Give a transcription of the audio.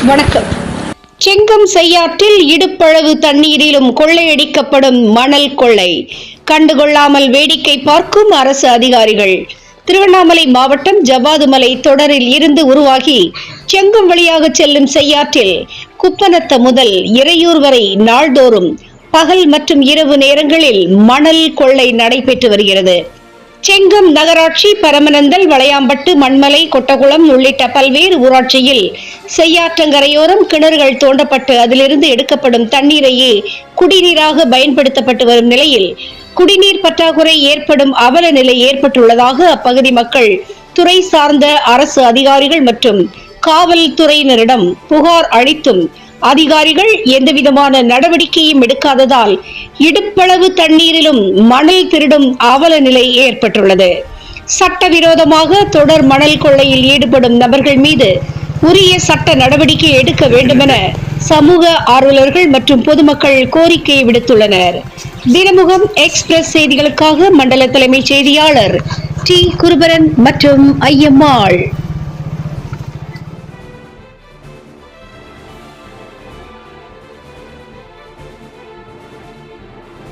வணக்கம். செங்கம் செய்யாற்றில் இடுப்பளவு தண்ணீரிலும் கொள்ளையடிக்கப்படும் மணல் கொள்ளை கண்டுகொள்ளாமல் வேடிக்கை பார்க்கும் அரசு அதிகாரிகள். திருவண்ணாமலை மாவட்டம் ஜவ்வாதுமலை தொடரில் இருந்து உருவாகி செங்கம் வழியாக செல்லும் செய்யாற்றில் குப்பநத்த முதல் இறையூர் வரை நாள்தோறும் பகல் மற்றும் இரவு நேரங்களில் மணல் கொள்ளை நடைபெற்று வருகிறது. செங்கம் நகராட்சி, பரமநந்தல், வளையாம்பட்டு, மண்மலை, கொட்டகுளம் உள்ளிட்ட பல்வேறு ஊராட்சியில் செய்யாற்றங்கரையோரம் கிணறுகள் தோண்டப்பட்டு அதிலிருந்து எடுக்கப்படும் தண்ணீரையே குடிநீராக பயன்படுத்தப்பட்டு வரும் நிலையில் குடிநீர் பற்றாக்குறை ஏற்படும் அவல நிலை ஏற்பட்டுள்ளதாக அப்பகுதி மக்கள் துறை சார்ந்த அரசு அதிகாரிகள் மற்றும் காவல்துறையினரிடம் புகார் அளித்தும் அதிகாரிகள் எந்தவிதமான நடவடிக்கையும் எடுக்காததால் இடுப்பளவு தண்ணீரிலும் மணல் திருடும் அவல நிலை ஏற்பட்டுள்ளது. சட்டவிரோதமாக தொடர் மணல் கொள்ளையில் ஈடுபடும் நபர்கள் மீது உரிய சட்ட நடவடிக்கை எடுக்க வேண்டுமென சமூக ஆர்வலர்கள் மற்றும் பொதுமக்கள் கோரிக்கை விடுத்துள்ளனர். தினமுகம் எக்ஸ்பிரஸ் செய்திகளுக்காக மண்டல தலைமைச் செய்தியாளர் டி. குருபரன் மற்றும் ஐயம்மாள்.